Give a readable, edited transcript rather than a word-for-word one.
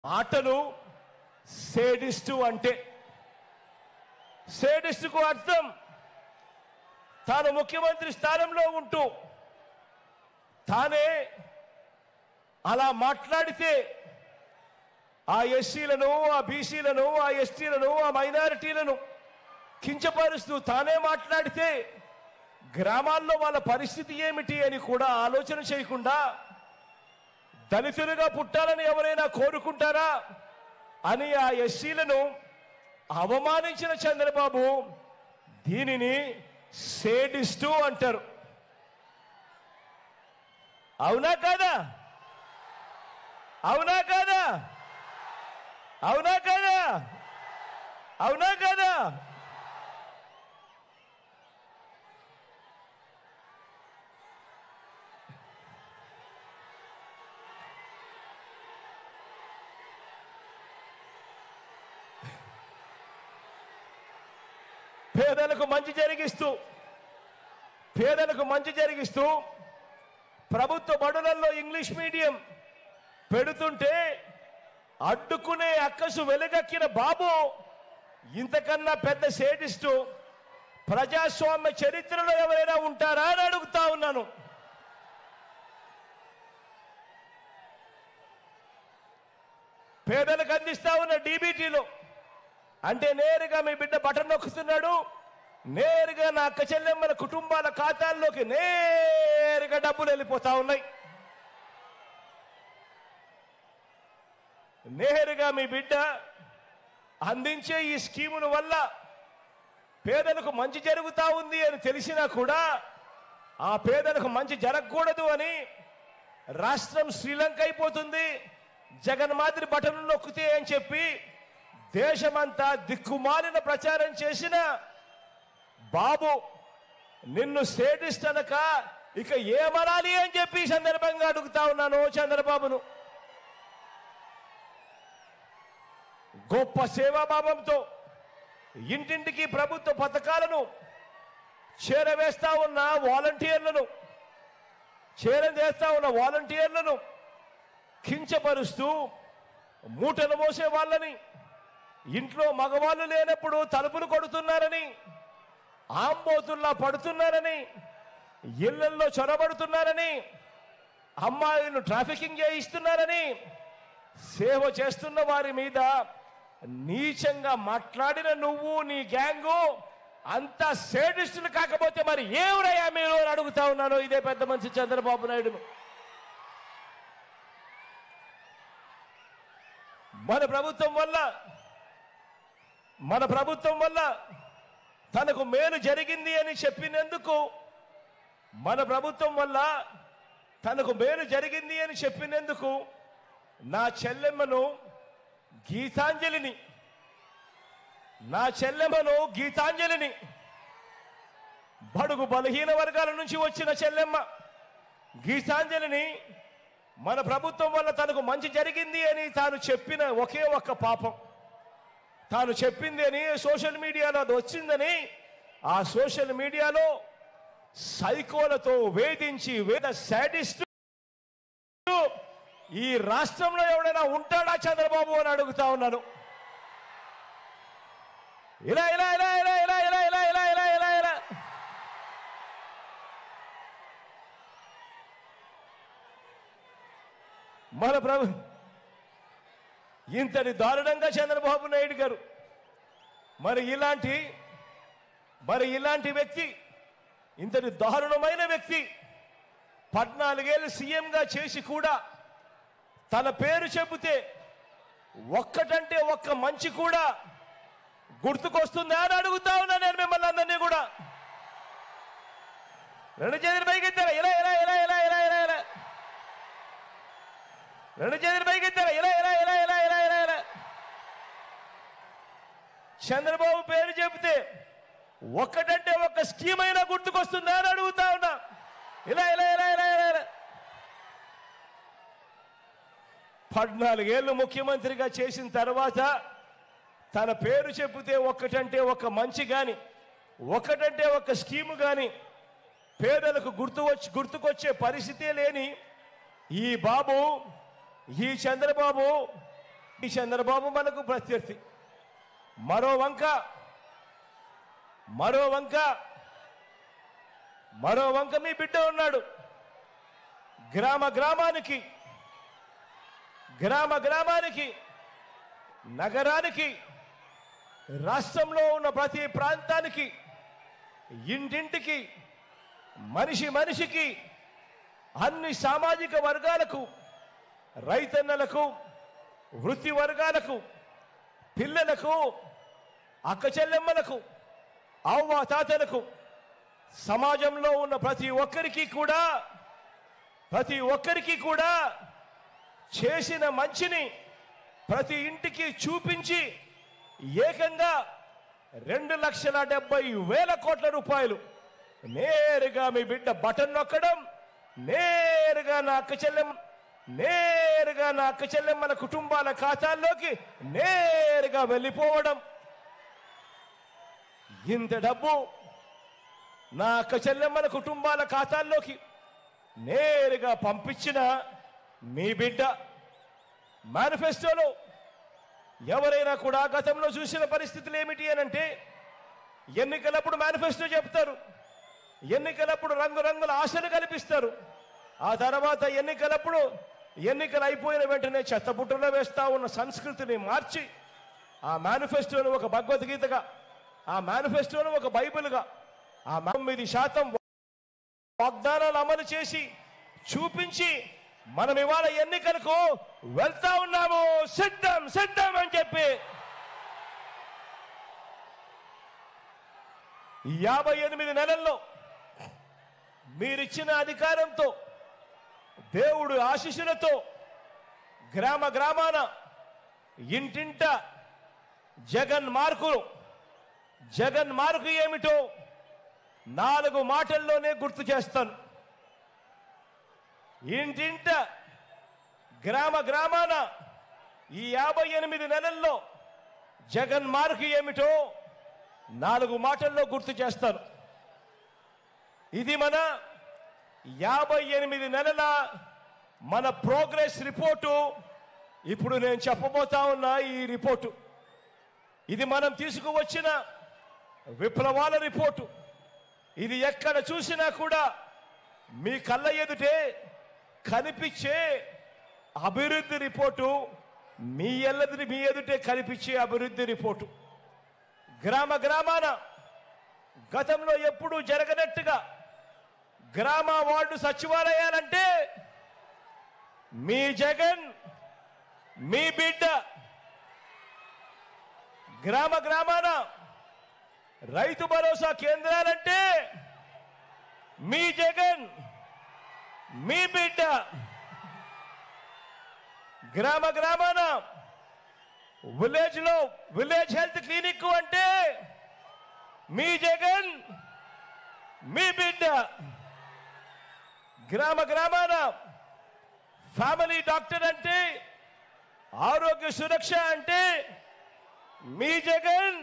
ఆటలు సేడిస్టు అంటే సేడిస్టుకు అర్థం తాను ముఖ్యమంత్రి స్థానంలో ఉంటూ తానే అలా మాట్లాడితే ఆ ఎస్సీలను ఆ బీసీలను ఆ ఎస్టీలను ఆ మైనారిటీలను కించపరుస్తూ తానే మాట్లాడితే గ్రామాల్లో వాళ్ళ పరిస్థితి ఏమిటి అని కూడా ఆలోచన చేయకుండా దళితులుగా పుట్టాలని ఎవరైనా కోరుకుంటారా అని ఆ ఎస్సీలను అవమానించిన చంద్రబాబు దీనిని సేడిస్టు అంటారు. అవునా కాదా? అవునా కాదా? అవునా కాదా? అవునా కాదా? పేదలకు మంచి జరిగిస్తూ ప్రభుత్వ బడులలో ఇంగ్లీష్ మీడియం పెడుతుంటే అడ్డుకునే అక్కసు వెలుగక్కిన బాబు ఇంతకన్నా పెద్ద సేడిస్టు ప్రజాస్వామ్య చరిత్రలో ఎవరైనా ఉంటారా అని అడుగుతా ఉన్నాను. పేదలకు అందిస్తా ఉన్న డీబీటీలో అంటే నేరుగా మీ బిడ్డ బటన్ నొక్కుతున్నాడు, నేరుగా నా అక్క చెల్లెమ్మల కుటుంబాల ఖాతాల్లోకి నేరుగా డబ్బులు వెళ్ళిపోతా ఉన్నాయి. నేరుగా మీ బిడ్డ అందించే ఈ స్కీముల వల్ల పేదలకు మంచి జరుగుతా ఉంది అని తెలిసినా కూడా ఆ పేదలకు మంచి జరగకూడదు అని రాష్ట్రం శ్రీలంక అయిపోతుంది, జగన్ మాదిరి బటన్ నొక్కితే అని చెప్పి దేశమంతా దిక్కుమాలిన ప్రచారం చేసిన బాబు నిన్ను సేడిస్ట్ అనక ఇక ఏమనాలి అని చెప్పి సందర్భంగా అడుగుతా ఉన్నాను చంద్రబాబును. గొప్ప సేవాభావంతో ఇంటింటికి ప్రభుత్వ పథకాలను చేరవేస్తా ఉన్న వాలంటీర్లను కించపరుస్తూ మూటలు మోసే వాళ్ళని, ఇంట్లో మగవాళ్ళు లేనప్పుడు తలుపులు కొడుతున్నారని, ఆంబోతుల్లా పడుతున్నారని, ఇళ్లల్లో చొరబడుతున్నారని, అమ్మాయిలను ట్రాఫికింగ్ చేయిస్తున్నారని సేవ చేస్తున్న వారి మీద నీచంగా మాట్లాడిన నువ్వు నీ గ్యాంగు అంతా సేడిస్టులు కాకపోతే మరి ఏమిరయ్యా మీరు అని అడుగుతా ఉన్నాను ఇదే పెద్ద మనిషి చంద్రబాబు నాయుడును. మన ప్రభుత్వం వల్ల తనకు మేలు జరిగింది అని చెప్పినందుకు నా చెల్లెమ్మను గీతాంజలిని బడుగు బలహీన వర్గాల నుంచి వచ్చిన చెల్లెమ్మ గీతాంజలిని మన ప్రభుత్వం వల్ల తనకు మంచి జరిగింది అని తాను చెప్పిన ఒకే ఒక్క పాపం, తాను చెప్పింది అని సోషల్ మీడియాలో అది వచ్చిందని ఆ సోషల్ మీడియాలో సైకోలతో వేధించి శాడిస్టు ఈ రాష్ట్రంలో ఎవడైనా ఉంటాడా చంద్రబాబు అని అడుగుతా ఉన్నాను. ఇలా ఇలా ఇలా ఇలా ఇలా ఇలా ఇలా ఇలా ఇలా ఇలా ఇలా మన ఇంతటి దారుణంగా చంద్రబాబు నాయుడు గారు మరి ఇలాంటి వ్యక్తి, ఇంతటి దారుణమైన వ్యక్తి 14 ఏళ్ళు సీఎంగా చేసి కూడా తన పేరు చెబితే ఒక్కటంటే ఒక్క మంచి కూడా గుర్తుకొస్తుందా అని అడుగుతా ఉన్నా నేను మిమ్మల్ని అందరినీ కూడా. రెండు చేతులు పైకెత్తారా? ఇలా ఇలా ఇలా ఇలా ఇలా ఇలా ఇలా రెండు చేతులు పైకెత్తారా? ఇలా ఇలా ఇలా ఇలా ఇలా ఇలా ఇలా చంద్రబాబు పేరు చెబితే ఒక్కటంటే ఒక్క స్కీమ్ అయినా గుర్తుకొస్తుందా అని అడుగుతా ఉన్నా. ఇలా ఇలా ఇలా ఇలా ఇలా ఇలా 14 ఏళ్ళు ముఖ్యమంత్రిగా చేసిన తర్వాత తన పేరు చెబితే ఒక్కటంటే ఒక మంచి కానీ ఒక్కటంటే ఒక స్కీము కానీ పేదలకు గుర్తుకొచ్చే పరిస్థితే లేని ఈ బాబు, ఈ చంద్రబాబు ఈ చంద్రబాబు మనకు ప్రత్యర్థి. మరో వంక మీ బిడ్డ ఉన్నాడు. గ్రామ గ్రామానికి నగరానికి రాష్ట్రంలో ఉన్న ప్రతి ప్రాంతానికి ఇంటింటికి మనిషికి అన్ని సామాజిక వర్గాలకు రైతన్నలకు వృత్తి వర్గాలకు పిల్లలకు అక్క చెల్లెమ్మలకు అవ్వ తాతలకు సమాజంలో ఉన్న ప్రతి ఒక్కరికి కూడా చేసిన మంచిని ప్రతి ఇంటికి చూపించి ఏకంగా 2,70,000 కోట్ల రూపాయలు నేరుగా మీ బిడ్డ బటన్ నొక్కడం, నేరుగా నా అక్క చెల్లెమ్మల కుటుంబాల ఖాతాల్లోకి నేరుగా వెళ్ళిపోవడం. ఇంత డబ్బు నా అక్క చెల్లెమ్మల కుటుంబాల ఖాతాల్లోకి నేరుగా పంపించిన మీ బిడ్డ మేనిఫెస్టోలో ఎవరైనా కూడా గతంలో చూసిన పరిస్థితులు ఏమిటి అనంటే, ఎన్నికలప్పుడు మేనిఫెస్టో చెప్తారు, ఎన్నికలప్పుడు రంగురంగుల ఆశలు కల్పిస్తారు. ఆ తర్వాత ఎన్నికలు అయిపోయిన వెంటనే చెత్తబుట్టలో వేస్తా ఉన్న సంస్కృతిని మార్చి ఆ మేనిఫెస్టోను ఒక భగవద్గీతగా, ఆ మేనిఫెస్టోను ఒక బైబిల్గా, ఆ 9% వాగ్దానాలు అమలు చేసి చూపించి మనం ఇవాళ ఎన్నికలకు వెళ్తా ఉన్నాము. సిద్ధం అని చెప్పి 58 నెలల్లో మీరిచ్చిన అధికారంతో, దేవుడు ఆశీస్సులతో గ్రామాన ఇంటింట జగన్ మార్కు ఏమిటో 4 మాటల్లోనే గుర్తు చేస్తాను. ఇంటింట గ్రామాన ఈ 58 నెలల్లో జగన్ మార్కు ఏమిటో 4 మాటల్లో గుర్తు చేస్తాను. ఇది మన 58 నెలల మన ప్రోగ్రెస్ రిపోర్టు. ఇప్పుడు నేను చెప్పబోతా ఉన్నా ఈ రిపోర్టు, ఇది మనం తీసుకువచ్చిన విప్లవాల రిపోర్టు. ఇది ఎక్కడ చూసినా కూడా మీ కళ్ళ ఎదుటే కనిపించే అభివృద్ధి రిపోర్టు, మీ ఎదుటే కనిపించే అభివృద్ధి రిపోర్టు. గ్రామాన గతంలో ఎప్పుడూ జరగనట్టుగా గ్రామ వార్డు సచివాలయాలంటే మీ జగన్, మీ బిడ్డ. గ్రామాన రైతు భరోసా కేంద్రాలంటే మీ జగన్, మీ బిడ్డ. గ్రామాన విలేజ్ హెల్త్ క్లినిక్ అంటే మీ జగన్, మీ బిడ్డ. గ్రామాన ఫ్యామిలీ డాక్టర్ అంటే, ఆరోగ్య సురక్ష అంటే మీ జగన్,